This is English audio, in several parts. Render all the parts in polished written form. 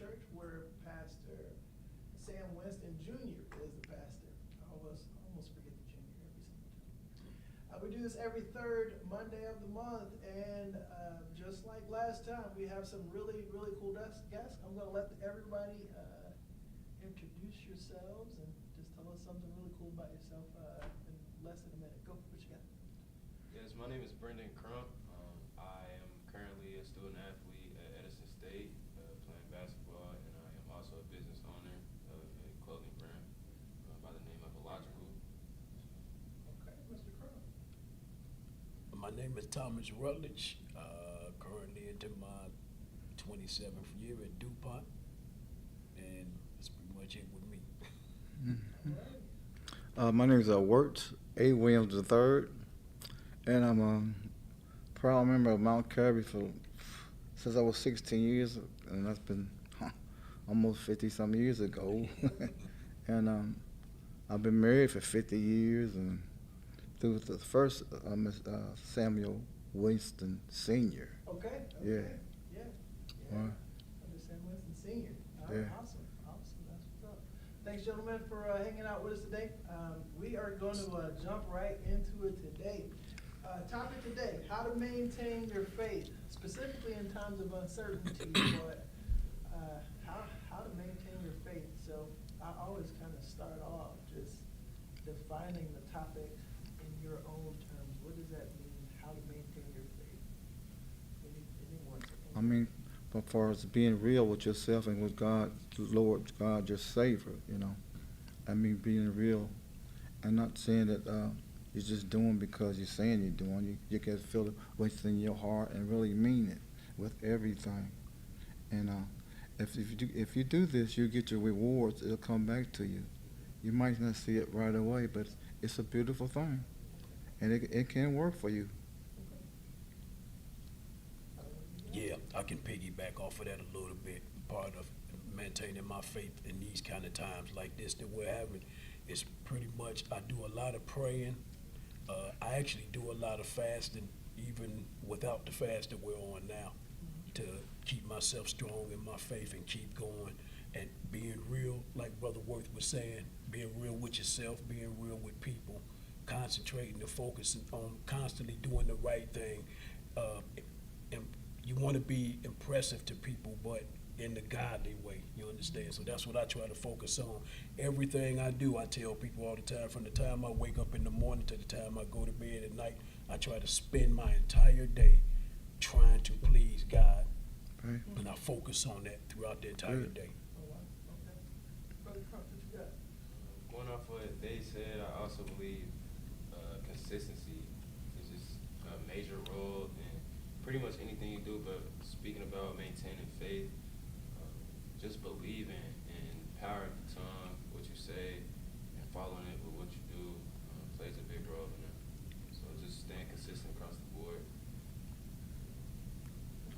church where Pastor Sam Winston Jr. is the pastor. I almost forget the junior every single time. We do this every third Monday of the month, and just like last time, we have some really, really cool guests. I'm going to let everybody introduce yourselves and just tell us something really cool about yourself in less than a minute. Go, what you got? Yes, my name is Brendan Crump. I am currently a student athlete at Edison State playing basketball, and I am also a business owner of a clothing brand by the name of Electronically. Okay, Mr. Crump. My name is Thomas Rutledge, currently into my 27th year at DuPont, and that's pretty much it with me. My name is Wirt A. Williams III, and I'm a proud member of Mount Calvary since I was 16 years, and that's been almost 50-some years ago. And I've been married for 50 years, and through the first Samuel Winston Sr. Okay. Yeah. Yeah. Under Sam Winston Sr. Yeah. Awesome. That's what's up. Thanks, gentlemen, for hanging out with us today. We are going to jump right into it today. Topic today, how to maintain your faith, specifically in times of uncertainty, but how to maintain your faith. So I always kind of start off just defining the topic in your own terms. What does that mean? How to maintain your faith? Anyone? I mean, as far as being real with yourself and with God, Lord God, your Savior, you know. I mean, being real and not saying that you're just doing because you're saying you're doing. You can feel it what's in your heart and really mean it with everything. And if you do this, you get your rewards. It'll come back to you. You might not see it right away, but it's a beautiful thing, and it can work for you. Yeah, I can piggyback off of that a little bit. Part of maintaining my faith in these kind of times like this that we're having is pretty much I do a lot of praying. I actually do a lot of fasting, even without the fast that we're on now, to keep myself strong in my faith and keep going and being real, like Brother Worth was saying, being real with yourself, being real with people, concentrating and focusing on constantly doing the right thing. And you want to be impressive to people, but in the godly way, you understand? So that's what I try to focus on. Everything I do, I tell people all the time, from the time I wake up in the morning to the time I go to bed at night, I try to spend my entire day trying to please God. Right. And I focus on that throughout the entire day. Oh, wow. Okay. Brother Crump, what you got? Going off what they said, I also believe consistency is just a major role in pretty much anything you do, but speaking about maintaining faith, just believing in power of the tongue, what you say, and following it with what you do plays a big role in that. So just staying consistent across the board.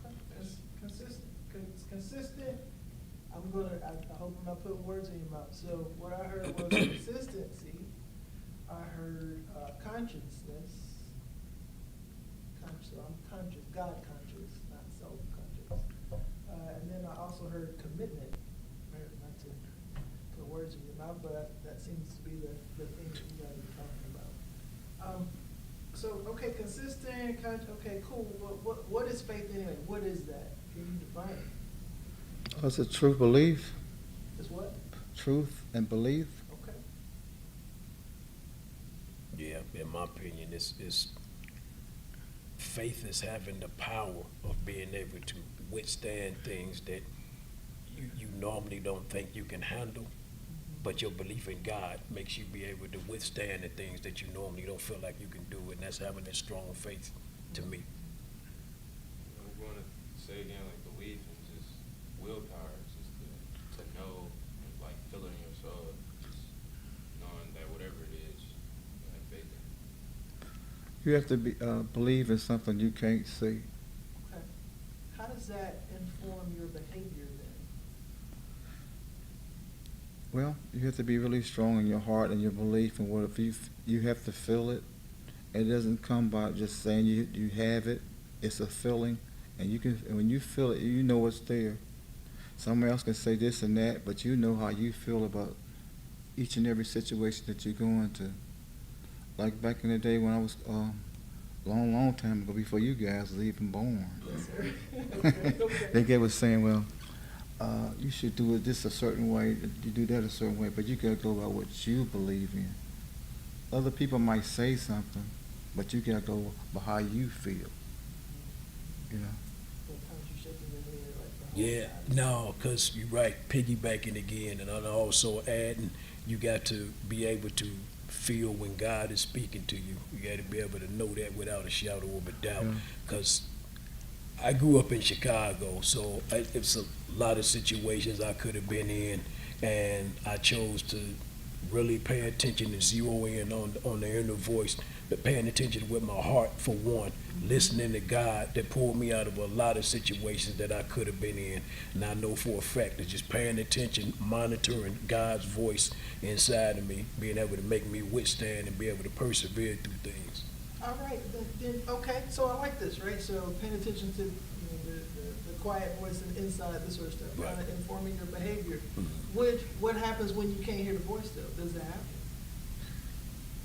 Okay. Consistent. I hope I'm not putting words in your mouth. So what I heard was consistency. I heard consciousness. So I'm conscious, God conscious, not self-conscious. And then I also heard commitment. Right? Not to put words in your mouth, but that seems to be the thing that you guys are talking about. So, okay, consistent, okay, cool. What is faith anyway? What is that? Can you define it? It's a true belief, It's what? truth and belief. Okay. Yeah, in my opinion, it's faith is having the power of being able to withstand things that you normally don't think you can handle, but your belief in God makes you be able to withstand the things that you normally don't feel like you can do, and that's having a strong faith to me. I'm going to say again, like belief and just willpower, just to know, and like feel it in your soul, just knowing that whatever it is, you have faith in. You have to believe in something you can't see. Okay. How does that inform your behavior then? Well, you have to be really strong in your heart and your belief, and what if you have to feel it. It doesn't come by just saying you have it. It's a feeling, and when you feel it, you know it's there. Someone else can say this and that, but you know how you feel about each and every situation that you're going to. Like back in the day when I was long time ago, before you guys was even born. Yes, sir. Okay. They was saying, well, you should do it this a certain way, you do that a certain way, but you gotta go by what you believe in. Other people might say something, but you gotta go by how you feel. You know. Sometimes you shaking your head like the whole Yeah, time. no, because you're right, piggybacking again, and I'm also adding, you got to be able to feel when God is speaking to you. You got to be able to know that without a shadow of a doubt. Yeah. Because I grew up in Chicago, so it's a lot of situations I could have been in, and I chose to really pay attention and zero in on the inner voice, but paying attention with my heart for one, listening to God that pulled me out of a lot of situations that I could have been in. And I know for a fact that just paying attention, monitoring God's voice inside of me, being able to make me withstand and be able to persevere through things. All right, then, okay, so I like this, right? So paying attention to, the quiet voice and inside, this sort of stuff, Right. kind of informing your behavior. Mhm. What happens when you can't hear the voice though? Does that happen?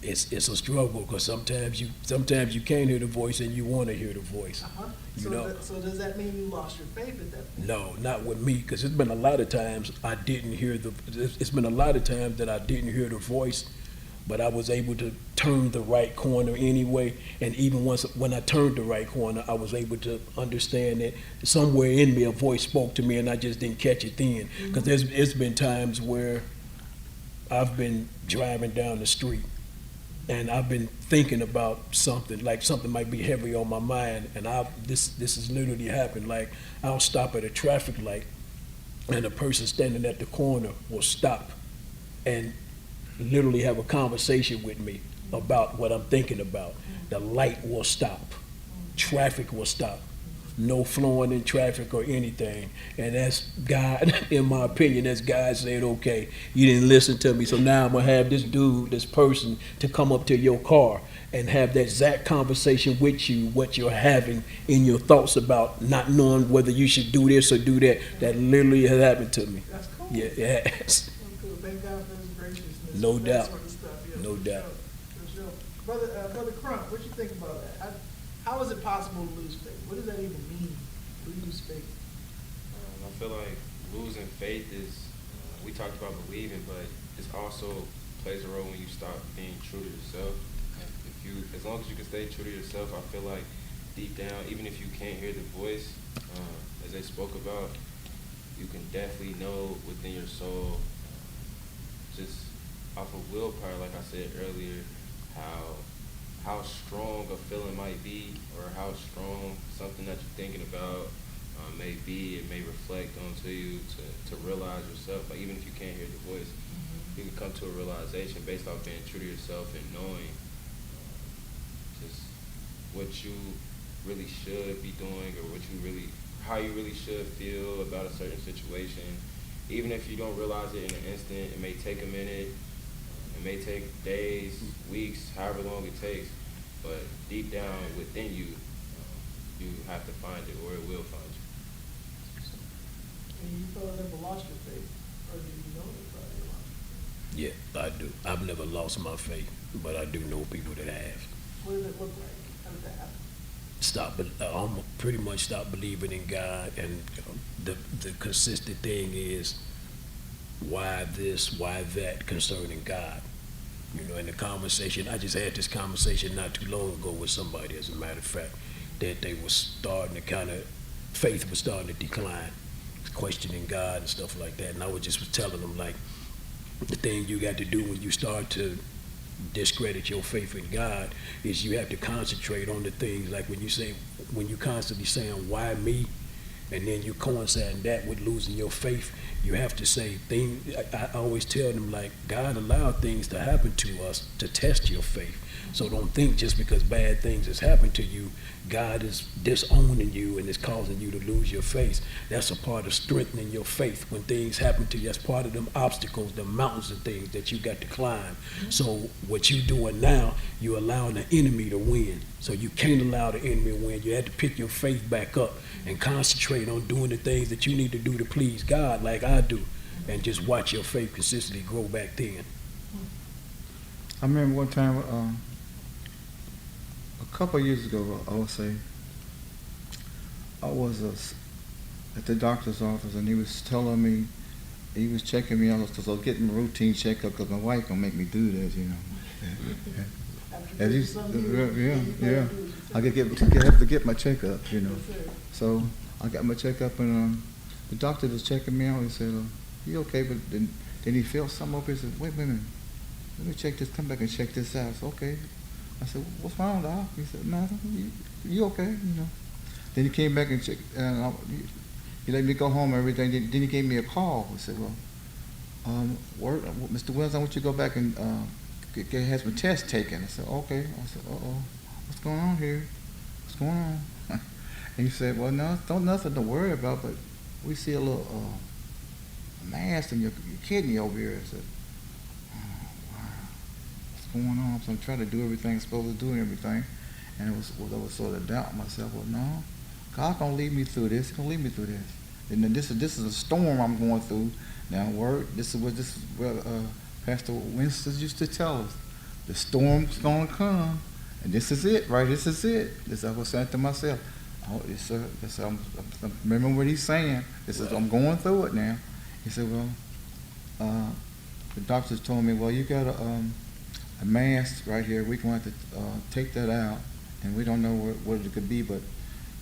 It's a struggle because sometimes you can't hear the voice and you want to hear the voice. Uh-huh. You So, know. so does that mean you lost your faith at that point? No, not with me, because it's been a lot of times I didn't hear it's been a lot of times that I didn't hear the voice, but I was able to turn the right corner anyway. And even when I turned the right corner, I was able to understand that somewhere in me a voice spoke to me, and I just didn't catch it then. Because it's been times where I've been driving down the street, and I've been thinking about something, like something might be heavy on my mind, and this has literally happened. Like I'll stop at a traffic light, and a person standing at the corner will stop and literally have a conversation with me about what I'm thinking about. The light will stop, traffic will stop, no flowing in traffic or anything. And that's God, in my opinion, that's God saying, okay, you didn't listen to me, so now I'm gonna have this person to come up to your car and have that exact conversation with you, what you're having in your thoughts about not knowing whether you should do this or do that. That literally has happened to me. That's cool. Yeah, it has. Cool. Thank God for his graciousness. No that doubt. Sort of stuff. Yeah, No for doubt. Sure. For sure. Brother Crump, what you think about that? How is it possible to lose faith? What does that even mean? Lose faith. I feel like losing faith is, we talked about believing, but it also plays a role when you stop being true to yourself. And as long as you can stay true to yourself, I feel like deep down, even if you can't hear the voice, as they spoke about, you can definitely know within your soul, just off of willpower, like I said earlier, how strong a feeling might be, or how strong something that you're thinking about may be. It may reflect onto you to realize yourself. Like even if you can't hear the voice, you can come to a realization based off being true to yourself and knowing just what you really should be doing, or how you really should feel about a certain situation. Even if you don't realize it in an instant, it may take a minute, it may take days, weeks, however long it takes, but deep down within you, you have to find it, or it will find you. And you fellas ever lost your faith? Or do you know anybody who lost your faith? Yeah, I do. I've never lost my faith, but I do know people that have. What does it look like? How did that happen? Pretty much stop believing in God, and the consistent thing is why this, why that concerning God. You know, in the conversation, I just had this conversation not too long ago with somebody, as a matter of fact, that they were starting to faith was starting to decline, questioning God and stuff like that. And I was telling them, like, the thing you got to do when you start to discredit your faith in God is you have to concentrate on the things, like when you constantly saying, why me? And then you coincide that with losing your faith, you have to say things. I always tell them, like, God allowed things to happen to us to test your faith. So don't think just because bad things has happened to you, God is disowning you and is causing you to lose your faith. That's a part of strengthening your faith. When things happen to you, that's part of them obstacles, the mountains of things that you got to climb. So what you doing now, you're allowing the enemy to win. So you can't allow the enemy to win. You have to pick your faith back up and concentrate on doing the things that you need to do to please God like I do. And just watch your faith consistently grow back then. I remember one time, a couple of years ago, I would say, I was at the doctor's office, and he was telling me, he was checking me out, because I was getting my routine checkup, because my wife gonna make me do this, you know. After And some years, yeah. I have to get my checkup, you know. Yes, sir. So I got my checkup, and the doctor was checking me out. He said, "You okay?" But then he felt something up. He said, "Wait a minute, let me check this. Come back and check this out." I said, "Okay." I said, "What's wrong, doc?" He said, "Nothing. You okay?" You know. Then he came back and checked, and he let me go home and everything. Then he gave me a call. He said, "Well, Mr. Wells, I want you to go back and have some tests taken." I said, "Okay." I said, "Uh-oh, what's going on here? What's going on?" And he said, "Well, no, don't nothing to worry about, but we see a little mass in your kidney over here." I said, "Oh, wow, what's going on?" So I'm trying to do everything I'm supposed to do and everything, and I was sort of doubting myself. Well, no, God gonna lead me through this. He gonna lead me through this. And then this is a storm I'm going through. Now, this is what Pastor Winston used to tell us. The storm's gonna come, and this is it, right? This is it. This I was saying to myself. Oh, yes, sir. Yes, sir. I'm remember what he's saying. This is I'm going through it now. He said, "Well, the doctors told me, well, you got a mass right here. We're going to have to take that out, and we don't know what it could be. But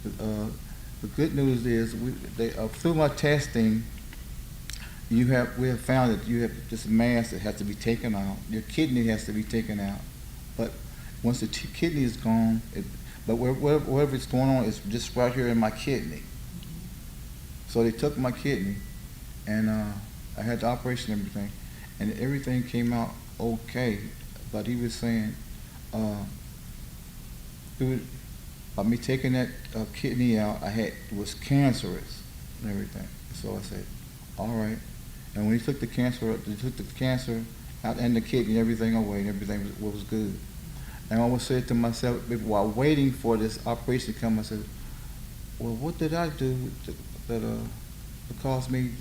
the good news is, through my testing, we have found that you have this mass that has to be taken out. Your kidney has to be taken out. But once the kidney is gone, but whatever is going on is just right here in my kidney." So they took my kidney, and I had the operation and everything came out okay. But he was saying, by me taking that kidney out, it was cancerous and everything. So I said, "All right." And when he took the cancer out and the kidney, everything away, and everything was good. And I always said to myself, while waiting for this operation to come, I said, "Well, what did I do that caused me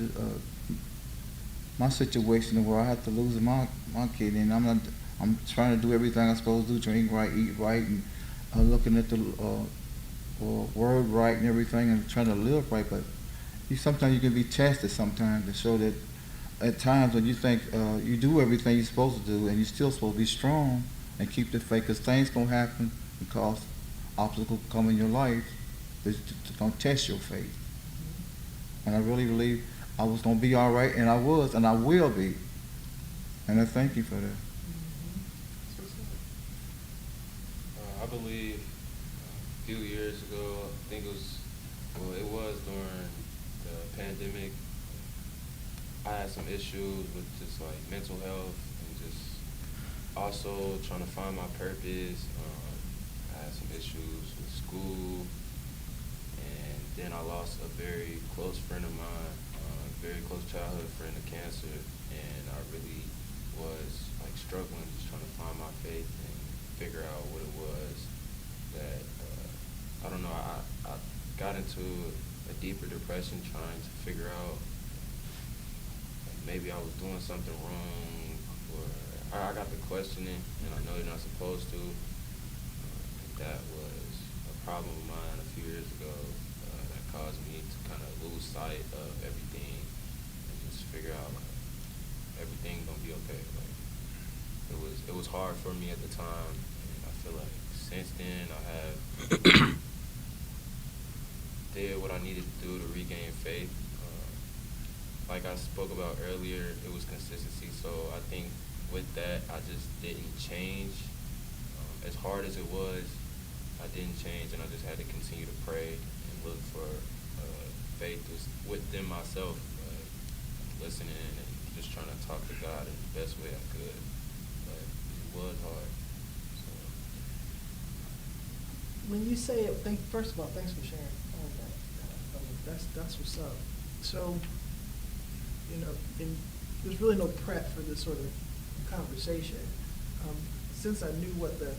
my situation where I had to lose my kidney? And I'm trying to do everything I'm supposed to do, drink right, eat right, and looking at the word right and everything, and trying to live right. But sometimes you can be tested sometimes to show that at times when you think you do everything you're supposed to do, and you're still supposed to be strong and keep the faith, because things gonna happen because obstacles come in your life that's gonna test your faith. And I really believe I was gonna be all right, and I was, and I will be. And I thank you for that. I believe a few years ago, I think it was during the pandemic, I had some issues with just like mental health and just also trying to find my purpose. I had some issues with school, and then I lost a very close friend of mine, very close childhood friend to cancer, and I really was like struggling, just trying to find my faith and figure out what it was that I don't know. I got into a deeper depression, trying to figure out like maybe I was doing something wrong, or I got to questioning, and I know you're not supposed to. That was a problem of mine a few years ago that caused me to kind of lose sight of everything and just figure out like, everything gonna be okay. Like it was hard for me at the time, and I feel like since then I have did what I needed to do to regain faith. Like I spoke about earlier, it was consistency. So I think with that, I just didn't change. As hard as it was, I didn't change, and I just had to continue to pray and look for faith within myself, listening and just trying to talk to God in the best way I could. But it was hard. So when you say it, first of all, thanks for sharing all that. That's what's up. So, you know, there's really no prep for this sort of conversation. Since I knew what the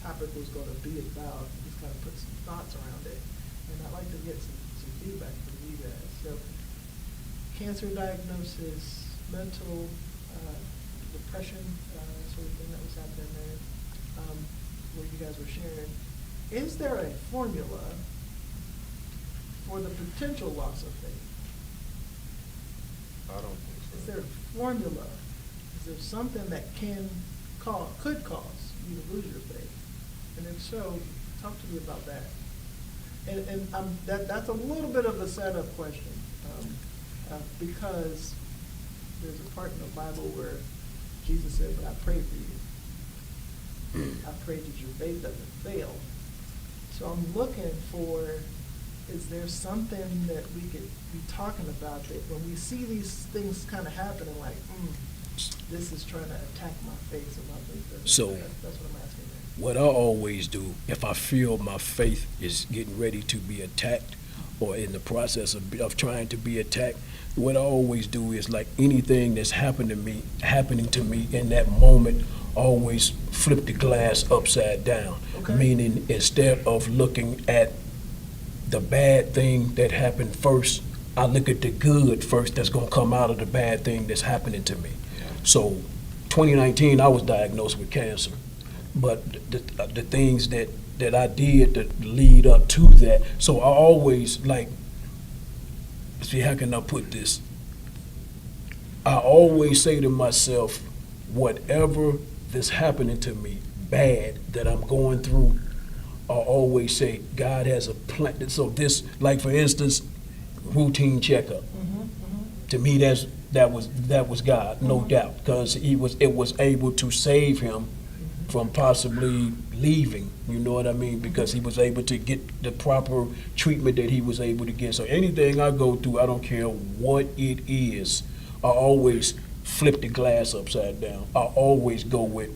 topic was going to be about, just kind of put some thoughts around it, and I'd like to get some feedback from you guys. So, cancer diagnosis, mental depression, sort of thing that was happening there, where you guys were sharing. Is there a formula for the potential loss of faith? I don't think so. Is there a formula? Is there something that could cause you to lose your faith? And if so, talk to me about that. And that's a little bit of a setup question, because there's a part in the Bible where Jesus said, "But I pray for you. I pray that your faith doesn't fail." So I'm looking for, is there something that we could be talking about that when we see these things kind of happening, like, this is trying to attack my faith, so my faith doesn't So- fail. That's what I'm asking there. What I always do, if I feel my faith is getting ready to be attacked or in the process of trying to be attacked, what I always do is, like, anything that's happening to me in that moment, always flip the glass upside down. Okay. Meaning, instead of looking at the bad thing that happened first, I look at the good first that's gonna come out of the bad thing that's happening to me. So 2019, I was diagnosed with cancer. But the things that I did to lead up to that, so I always, like, see, how can I put this? I always say to myself, whatever that's happening to me, bad, that I'm going through, I always say, God has a plan. So this, like, for instance, routine checkup. To me, that was God, no doubt, because it was able to save him from possibly leaving, you know what I mean? Because he was able to get the proper treatment that he was able to get. So anything I go through, I don't care what it is, I always flip the glass upside down. I always go with,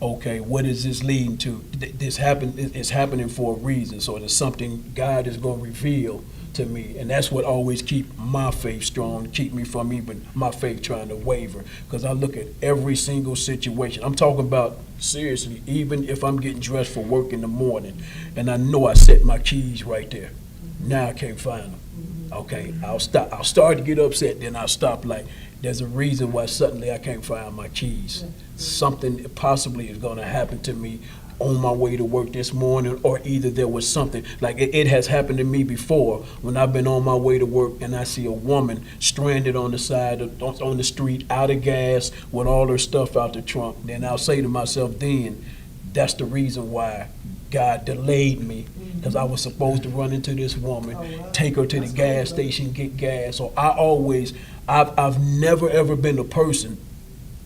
okay, what is this leading to? It's happening for a reason. So there's something God is going to reveal to me, and that's what always keep my faith strong, keep me from even my faith trying to waver, because I look at every single situation. I'm talking about, seriously, even if I'm getting dressed for work in the morning and I know I set my keys right there, now I can't find them. Okay, I'll start to get upset, then I'll stop, like, there's a reason why suddenly I can't find my keys. Something possibly is going to happen to me on my way to work this morning, or either there was something, like it has happened to me before when I've been on my way to work and I see a woman stranded on the side on the street, out of gas, with all her stuff out the trunk. Then I'll say to myself, then that's the reason why God delayed me, because I was supposed to run into this woman, take her to the gas station, get gas. So I've never ever been a person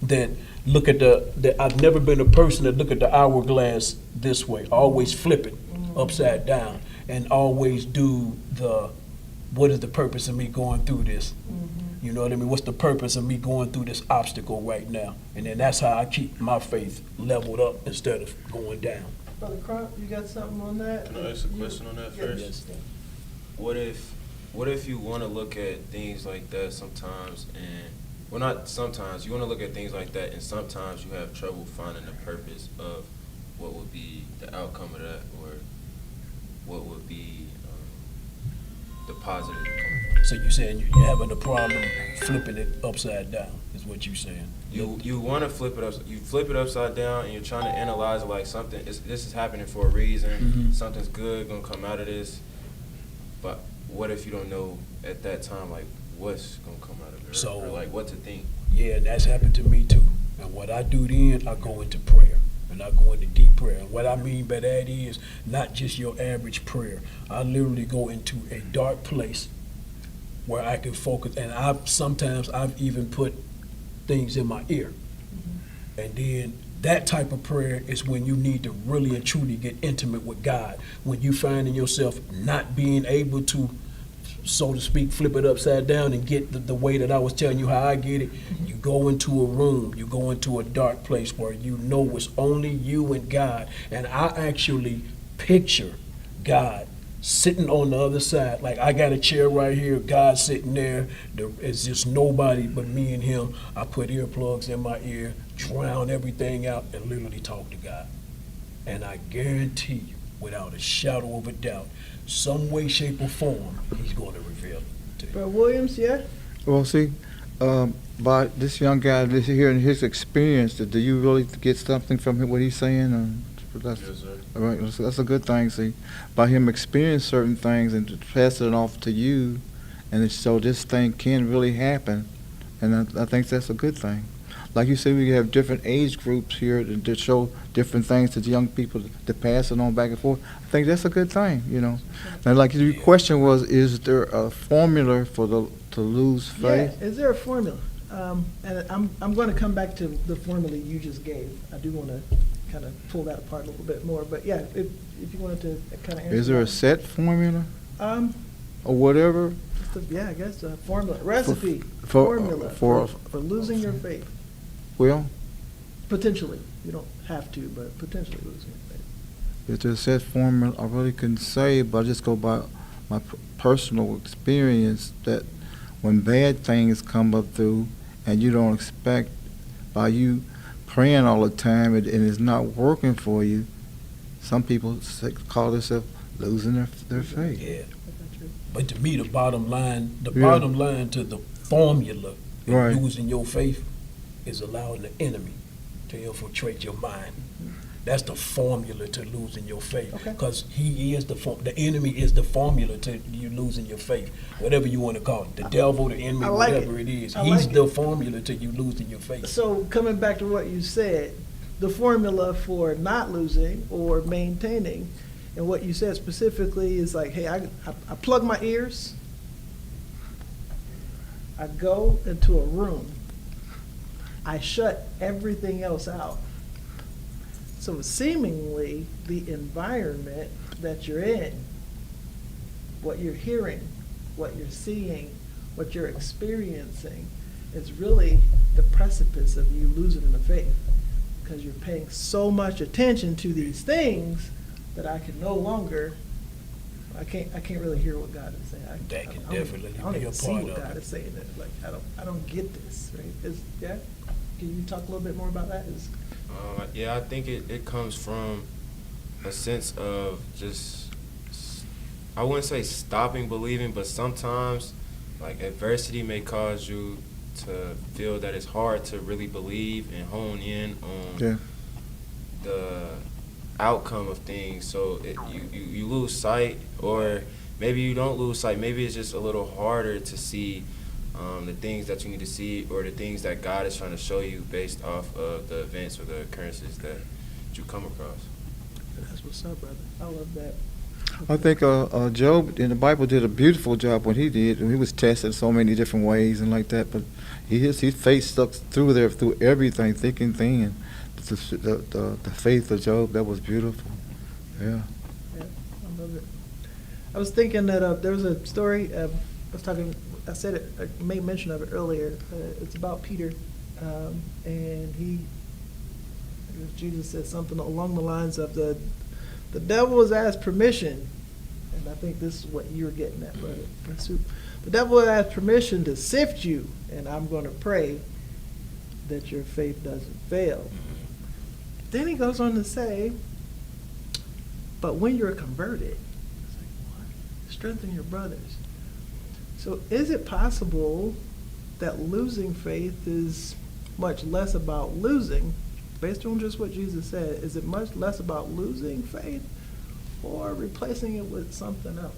that look at I've never been a person that look at the hourglass this way. I always flip it upside down and always do what is the purpose of me going through this? You know what I mean? What's the purpose of me going through this obstacle right now? And then that's how I keep my faith leveled up instead of going down. Brother Crump, you got something on that? Can I ask a question on that first? Yes. What if you want to look at things like that sometimes, and well, not sometimes, you want to look at things like that, and sometimes you have trouble finding the purpose of what would be the outcome of that, or what would be the positive coming. So you're saying you're having a problem flipping it upside down, is what you're saying? You want to flip it up. You flip it upside down, and you're trying to analyze it like something. This is happening for a reason. Something's good gonna come out of this. But what if you don't know at that time, like, what's gonna come out of it, So, or like what to think? Yeah, and that's happened to me too. And what I do then, I go into prayer. And I go into deep prayer. And what I mean by that is not just your average prayer. I literally go into a dark place where I can focus. And sometimes I've even put things in my ear. And then that type of prayer is when you need to really and truly get intimate with God. When you finding yourself not being able to, so to speak, flip it upside down and get the way that I was telling you how I get it. You go into a room, you go into a dark place where you know it's only you and God. And I actually picture God sitting on the other side. Like I got a chair right here, God sitting there. It's just nobody but me and him. I put earplugs in my ear, drown everything out, and literally talk to God. And I guarantee you, without a shadow of a doubt, some way, shape, or form, he's going to reveal it to you. Brother Williams, yeah? Well, see, by this young guy, this hearing his experience, do you really get something from him, what he's saying? That's, Yes, sir. all right, that's a good thing. See, by him experiencing certain things and to pass it off to you, and so this thing can really happen, and I think that's a good thing. Like you said, we have different age groups here to show different things to the young people to pass it on back and forth. I think that's a good thing, you know. And like your question was, is there a formula for to lose faith? Yeah, is there a formula? And I'm going to come back to the formula you just gave. I do want to kind of pull that apart a little bit more. But yeah, if you wanted to kind of answer Is there a that. set formula Um, or whatever? yeah, I guess a formula, recipe, for- formula for- for losing your faith. Well, Potentially. You don't have to, but potentially losing your faith. if there's a set formula, I really couldn't say, but I just go by my personal experience that when bad things come up through and you don't expect, by you praying all the time and it's not working for you, some people call themselves losing their faith. Yeah. Is that true? But to me, the bottom line Yeah. to the formula in Right. losing your faith is allowing the enemy to infiltrate your mind. That's the formula to losing your faith. Okay. Because he is the enemy is the formula to you losing your faith. Whatever you want to call it. The devil, the enemy, I like whatever it. it is. I He's like the it. formula to you losing your faith. So coming back to what you said, the formula for not losing or maintaining, and what you said specifically is like, hey, I plug my ears, I go into a room, I shut everything else out. So seemingly the environment that you're in, what you're hearing, what you're seeing, what you're experiencing, is really the precipice of you losing the faith, because you're paying so much attention to these things that I can no longer, I can't really hear what God is saying. That can I don't- definitely I don't be even a see part what of God it. is saying. Like I don't get this, right? Yeah. Can you talk a little bit more about that? Yeah, I think it comes from a sense of just, I wouldn't say stopping believing, but sometimes like adversity may cause you to feel that it's hard to really believe and hone in on Yeah. the outcome of things. So you lose sight, or maybe you don't lose sight. Maybe it's just a little harder to see the things that you need to see, or the things that God is trying to show you based off of the events or the occurrences that you come across. That's what's up, brother. I love that. I think Job in the Bible did a beautiful job when he did. He was tested so many different ways and like that, but his faith stuck through everything, thick and thin. The faith of Job, that was beautiful. Yeah. Yeah, I love it. I was thinking that there was a story. I said it. I made mention of it earlier. It's about Peter, and Jesus said something along the lines of the devil was asked permission, and I think this is what you were getting at, brother. The devil was asked permission to sift you, and I'm going to pray that your faith doesn't fail. Then he goes on to say, but when you're converted, it's like, what? Strengthen your brothers. So is it possible that losing faith is much less about losing, based on just what Jesus said, is it much less about losing faith or replacing it with something else?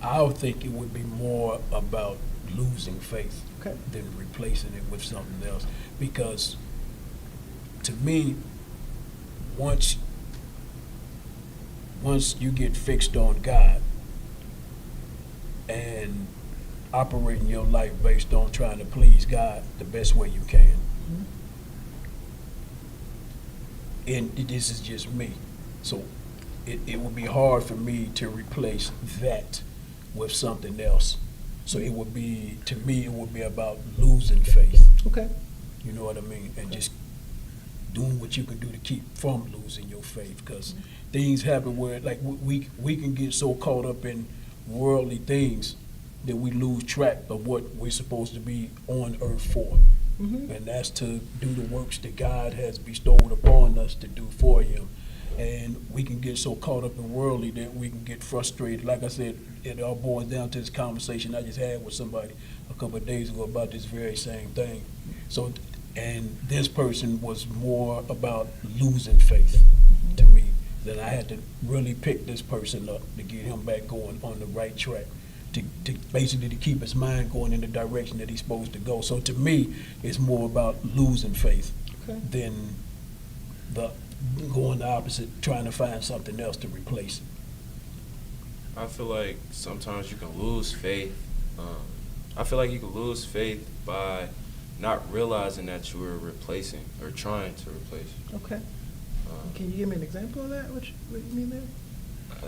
I would think it would be more about losing faith Okay. than replacing it with something else. Because to me, once you get fixed on God and operating your life based on trying to please God the best way you can, and this is just me. So it would be hard for me to replace that with something else. So it would be, to me, it would be about losing faith. Okay. You know what I mean? And just doing what you can do to keep from losing your faith, because things happen where, like, we can get so caught up in worldly things that we lose track of what we're supposed to be on earth for. Mm-hmm. And that's to do the works that God has bestowed upon us to do for Him. And we can get so caught up in worldly that we can get frustrated. Like I said, it all boils down to this conversation I just had with somebody a couple of days ago about this very same thing. So, and this person was more about losing faith to me, that I had to really pick this person up to get him back going on the right track, to basically to keep his mind going in the direction that he's supposed to go. So to me, it's more about losing faith than the going the opposite, trying to find something else to replace it. I feel like sometimes you can lose faith. I feel like you can lose faith by not realizing that you were replacing or trying to replace. Okay. Can you give me an example of that? What you mean there?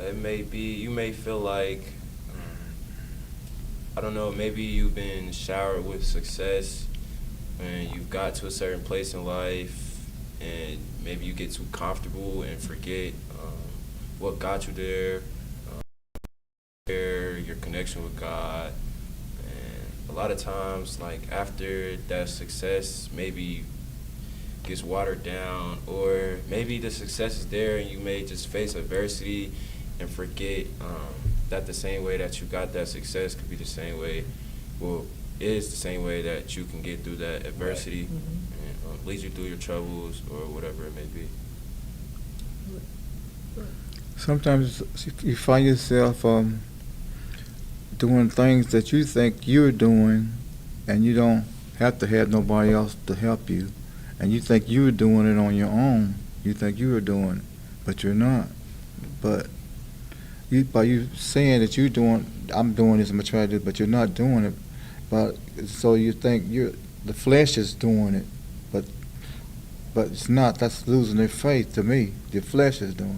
It may be, you may feel like, I don't know, maybe you've been showered with success and you've got to a certain place in life, and maybe you get too comfortable and forget what got you there, your connection with God. And a lot of times, like, after that success maybe gets watered down, or maybe the success is there and you may just face adversity and forget that the same way that you got that success could be the same way, well, is the same way that you can get through that adversity. Right. Mm-hmm. And lead you through your troubles or whatever it may be. Sometimes you find yourself doing things that you think you're doing, and you don't have to have nobody else to help you. And you think you're doing it on your own. You think you're doing it, but you're not. But by you saying that I'm doing this, I'm gonna try to do it, but you're not doing it. But so you think the flesh is doing it, but it's not. That's losing their faith to me. The flesh is doing it.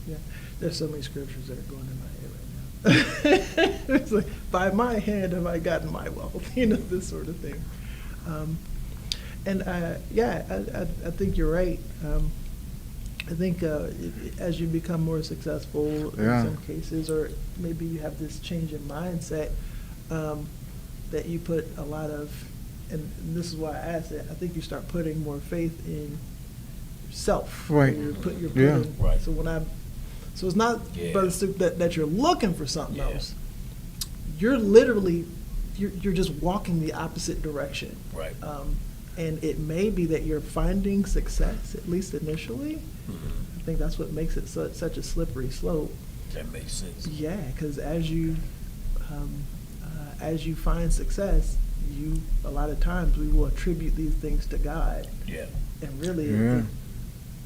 Yeah. There's so many scriptures that are going in my head right now. It's like, by my hand have I gotten my wealth, this sort of thing. I think you're right. I think as you become more successful in some cases, or maybe you have this change in mindset, that you put a lot of, and this is why I asked it, I think you start putting more faith in yourself. Right. You're putting, Right. So it's not, Brother Stu, that you're looking for something Yeah. else. You're literally, you're just walking the opposite direction. Right. And it may be that you're finding success, at least initially. Mm-hmm. I think that's what makes it such a slippery slope. That makes sense. Yeah, because as you find success, a lot of times we will attribute these things to God. Yeah. And really, Yeah.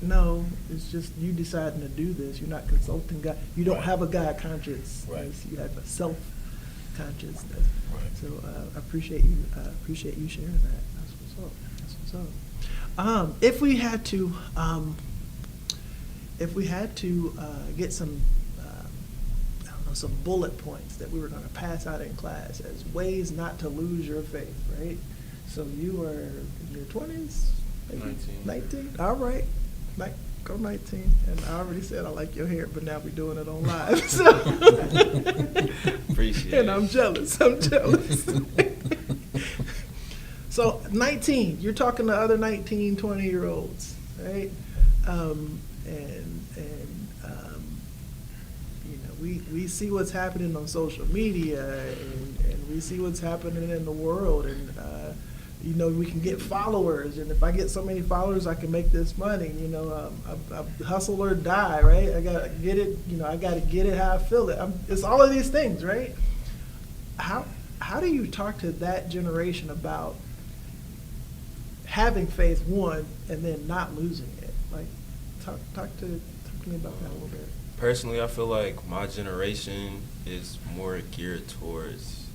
no, it's just you deciding to do this. You're not consulting God. You don't Right. have a God conscience. Right. You have a self consciousness. Right. So I appreciate you sharing that. That's what's up. That's what's up. If we had to get some, I don't know, some bullet points that we were going to pass out in class as ways not to lose your faith, right? So you were in your 20s, 19. All right, go 19. And I already said I like your hair, but now we're doing it on live. So Appreciate it. and I'm jealous. So 19, you're talking to other 19, 20-year-olds, right? We see what's happening on social media, and we see what's happening in the world, and we can get followers, and if I get so many followers, I can make this money. I hustle or die, right? I gotta get it. I gotta get it how I feel it. It's all of these things, right? How do you talk to that generation about having faith, one, and then not losing it? Like, talk to me about that a little bit. Personally, I feel like my generation is more geared towards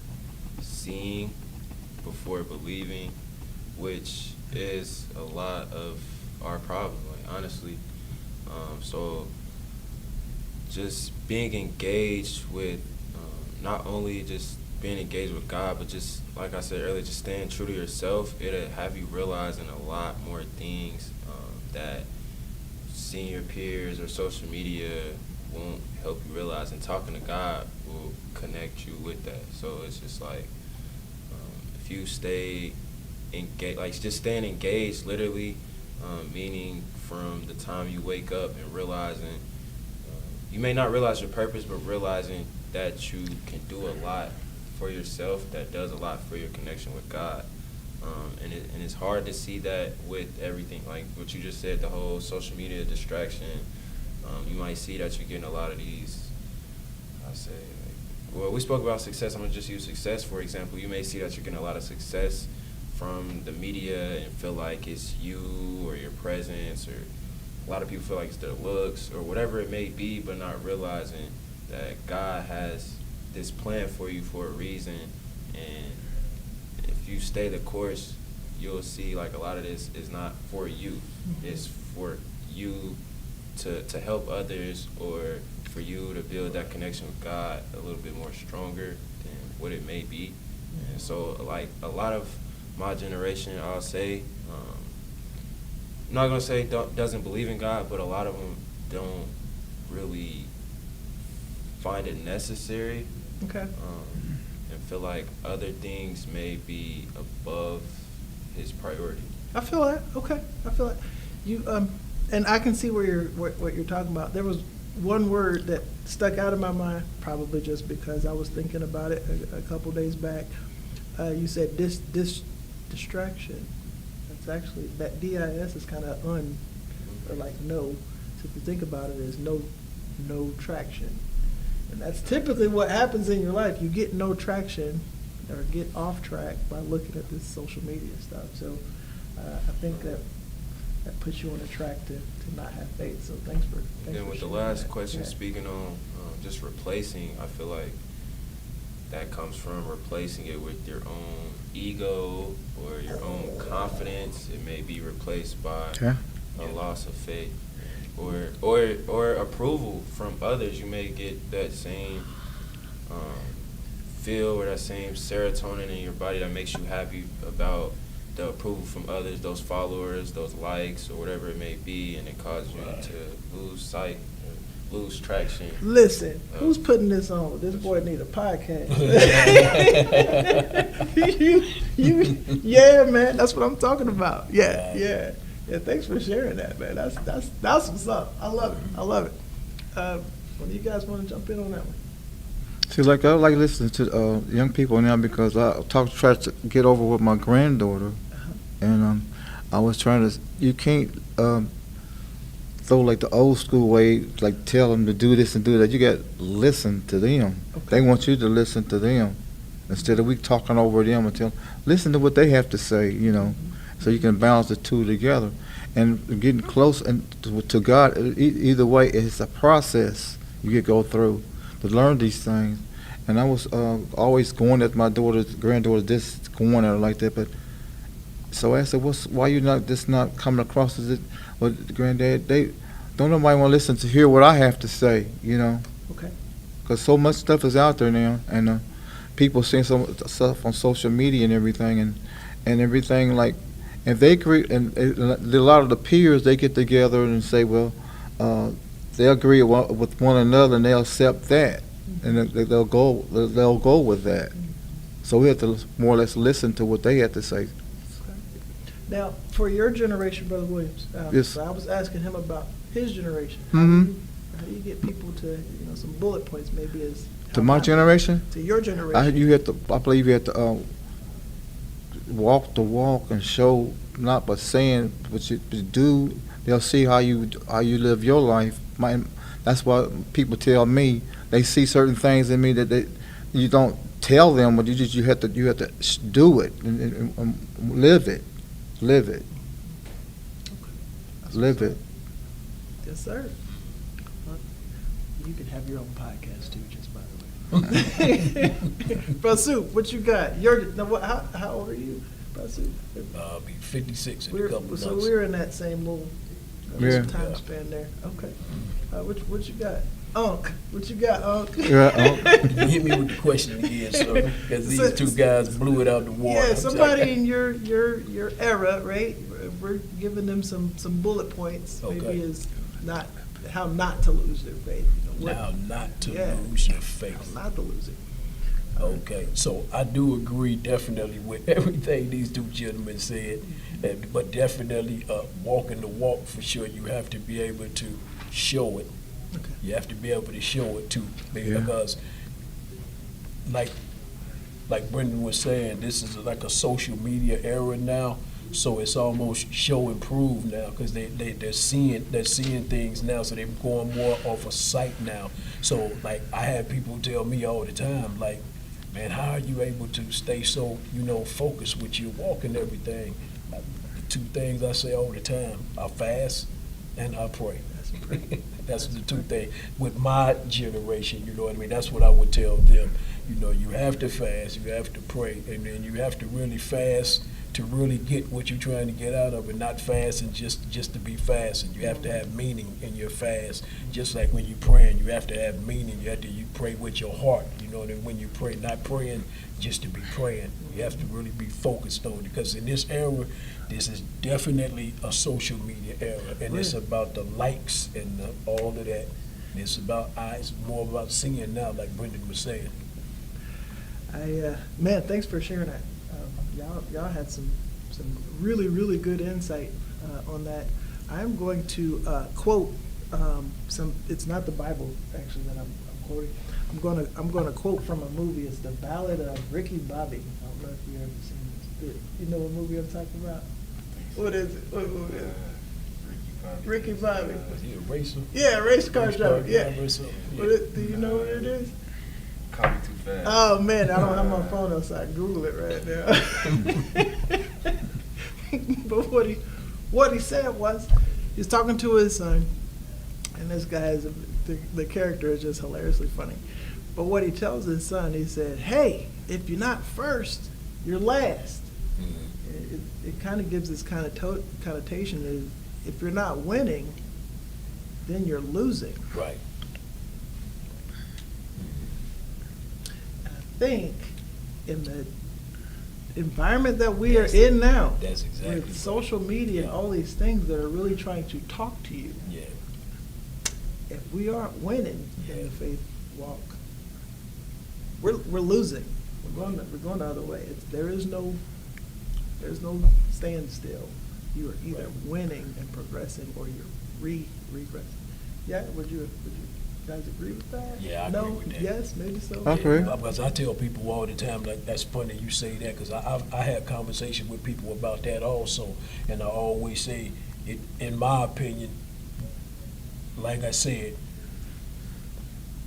seeing before believing, which is a lot of our problem. Like, honestly, So just being engaged with, not only just being engaged with God, but just like I said earlier, just staying true to yourself. It'll have you realizing a lot more things that seeing your peers or social media won't help you realize, and talking to God will connect you with that. So it's just like, if you stay engaged, like just staying engaged, literally, meaning from the time you wake up and realizing, you may not realize your purpose, but realizing that you can do a lot for yourself, that does a lot for your connection with God. And it's hard to see that with everything, like what you just said, the whole social media distraction. You might see that you're getting a lot of these, well, we spoke about success. I'm going to just use success, for example. You may see that you're getting a lot of success from the media and feel like it's you or your presence, or a lot of people feel like it's their looks or whatever it may be, but not realizing that God has this plan for you for a reason. And if you stay the course, you'll see like a lot of this is not for you. It's for you to help others, or for you to build that connection with God a little bit more stronger than what it may be. And so like a lot of my generation, I'll say, I'm not going to say doesn't believe in God, but a lot of them don't really find it necessary. Okay. And feel like other things may be above his priority. I feel that. Okay. I feel that. You and I can see what you're talking about. There was one word that stuck out of my mind, probably just because I was thinking about it a couple days back. You said distraction. It's actually, that DIS is kind of or like no. So if you think about it, is no traction. And that's typically what happens in your life. You get no traction or get off track by looking at this social media stuff. So I think that puts you on a track to not have faith. So thanks for Then with the sharing last that. question, Yeah. speaking on just replacing, I feel like that comes from replacing it with your own ego or your own confidence. It may be replaced by a loss of faith, or approval from others. You may get that same feel or that same serotonin in your body that makes you happy about the approval from others, those followers, those likes, or whatever it may be, and it causes you to lose sight, or lose traction. Listen, who's putting this on? This boy need a podcast. Yeah, man, that's what I'm talking about. Yeah. Thanks for sharing that, man. That's what's up. I love it. Well, you guys want to jump in on that one? See, like I like listening to young people now because I try to get over with my granddaughter, and I was trying to. You can't throw like the old school way, like tell them to do this and do that. You got to listen to them. Okay. They want you to listen to them instead of we talking over them and tell them, listen to what they have to say. You know, so you can balance the two together, and getting close and to God. Either way, it's a process you can go through to learn these things. And I was always going at my granddaughter, just going at her like that. But so I said, why you not coming across as it? Well, granddad, they don't nobody want to listen to hear what I have to say, you know. Okay. Because so much stuff is out there now, and people seeing some stuff on social media and everything, and everything like, and they agree, and a lot of the peers they get together and say, well, they agree with one another and they'll accept that, and they'll go with that. So we have to more or less listen to what they have to say. Now, for your generation, Brother Williams, Yes. so I was asking him about his generation. Mhm. How do you get people to, some bullet points maybe as To my generation, to your generation? I believe you have to walk the walk and show, not by saying, but you do. They'll see how you live your life. That's why people tell me they see certain things in me that you don't tell them, but you have to do it and live it. Live it. Yes, sir. Well, you can have your own podcast too, just by the way. Brother Soup, what you got? How old are you, Brother Soup? I'll be 56 in a couple of So months. we're in that same little Yeah. Time span there, okay. What you got? Unc, what you got, Unc? Yeah, Hit me with the question again, sir, because these So- two guys blew it out the water. Yeah, I'm somebody sorry. in your era, right? We're giving them some bullet points, Okay. maybe is not, how not to lose their faith. You know, Now, not to Yeah. lose your faith. how not to lose it. Okay, so I do agree definitely with everything these two gentlemen said, but definitely walking the walk for sure. You have to be able to show it. Okay. You have to be able to show it too, Yeah. because like Brendan was saying, this is like a social media era now. So it's almost show and prove now, because they're seeing things now, so they're going more off of sight now. So like I have people tell me all the time, like, man, how are you able to stay so focused with your walk and everything? The two things I say all the time: I fast and I pray. That's the two things with my generation. You know what I mean? That's what I would tell them. You have to fast, you have to pray, and then you have to really fast to really get what you're trying to get out of it, not fast and just to be fasting. You have to have meaning in your fast. Just like when you're praying, you have to have meaning. You pray with your heart. You know, and when you pray, not praying just to be praying. You have to really be focused on it, because in this era, this is definitely a social media era, and it's about the likes and all of that. And it's more about seeing now, like Brendan was saying. Man, thanks for sharing that. Y'all had some really, really good insight on that. I'm going to quote it's not the Bible actually that I'm quoting. I'm gonna quote from a movie. It's the Ballad of Ricky Bobby. I don't know if you ever seen this. You know what movie I'm talking about? What is it? What movie is it? Ricky Bobby. Was he a racer? Yeah, race car driver. Yeah. Racer, What it, do you know what it is? Copy too fast. Oh man, I don't have my phone outside. Google it right now. But what he said was, he's talking to his son, and this guy is the character is just hilariously funny. But what he tells his son, he said, "Hey, if you're not first, you're last." It kind of gives this kind of connotation that if you're not winning, then you're losing. Right. I think in the environment that we are in now, That's exactly with right. social media and all these things that are really trying to talk to you, Yeah. if we aren't winning Yeah. in the faith walk, we're losing. We're going the other way. There's no standstill. You are either winning and progressing, or you're regressing. Yeah, would you guys agree with that? Yeah, I no? agree with that. Yes, maybe so. I agree. Because I tell people all the time, like, that's funny you say that, because I have conversations with people about that also, and I always say, in my opinion, like I said,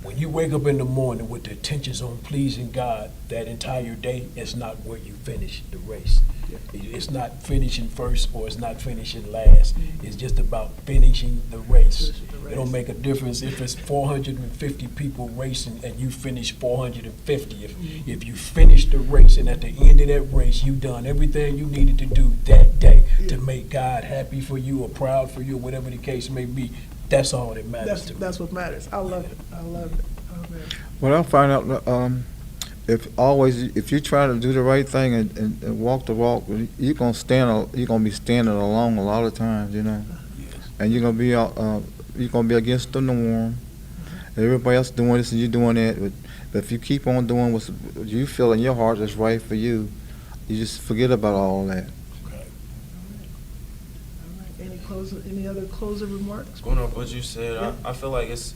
when you wake up in the morning with the intentions on pleasing God, that entire day is not where you finish the race. It's not finishing first, or it's not finishing last. It's just about finishing the race. It don't make a difference if it's 450 people racing and you finish 450. If you finish the race, and at the end of that race, you done everything you needed to do that day to make God happy for you, or proud for you, or whatever the case may be, that's all that matters to me. That's what matters. I love it. I love it. Oh, man. Well, I find out if you try to do the right thing and walk the walk, you're gonna be standing alone a lot of times, and you're gonna be against the norm. Everybody else doing this and you're doing that, but if you keep on doing what you feel in your heart is right for you, you just forget about all that. All right. Any other closing remarks? Going off what you said, Yeah. I feel like it's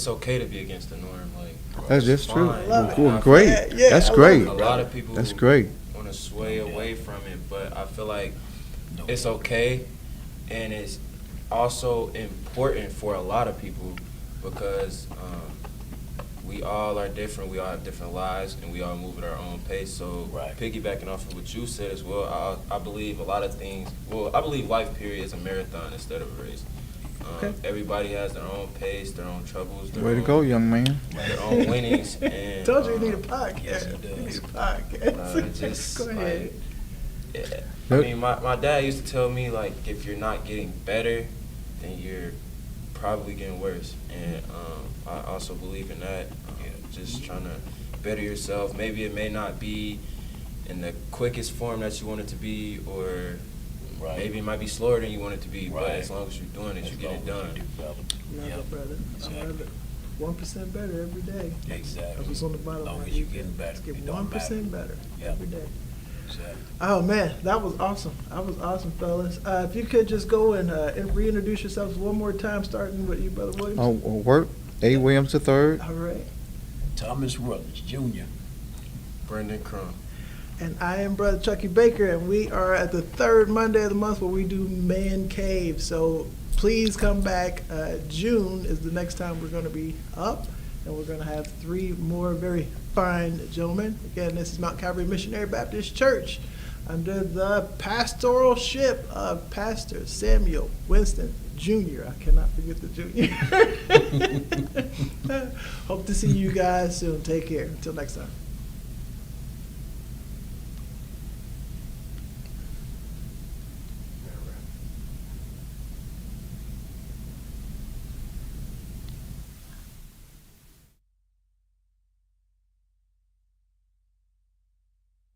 okay to be against the norm. Like, That's it's just true. fine. love it. Cool, great. Yeah, That's I love great. it. A lot of people That's great. want to sway away from it, but I feel like it's okay, and it's also important for a lot of people, because we all are different. We all have different lives, and we all move at our own pace. So, Right. piggybacking off of what you said as well, I believe a lot of things. Well, I believe life period is a marathon instead of a race. Okay. Everybody has their own pace, their own troubles, their Way to own, go, young man. their own winnings. And Told you you need a podcast. Yes, he You does. need a podcast. just Go ahead. like, I mean, my dad used to tell me, like, if you're not getting better, then you're probably getting worse. And I also believe in that. Just trying to better yourself. Maybe it may not be in the quickest form that you want it to be, or Right. maybe it might be slower than you want it to be. But Right. as long as you're doing it, As you get long it as done. you develop. Love Yep. it, brother. I Exactly. love it. 1% better every day. Exactly. That was on the bottom As long line. as you're getting better, Let's get it don't 1% matter. better Yep. every day. Exactly. Oh man, that was awesome. That was awesome, fellas. If you could just go and reintroduce yourselves one more time, starting with you, Brother Williams. Work, A. Williams III. All right. Thomas Rutledge, Jr. Brendan Crum. And I am Brother Chucky Baker, and we are at the third Monday of the month where we do Man Cave. So please come back. June is the next time we're going to be up, and we're going to have 3 more very fine gentlemen. Again, this is Mount Calvary Missionary Baptist Church under the pastoralship of Pastor Samuel Winston Jr. I cannot forget the junior. Hope to see you guys soon. Take care. Until next time.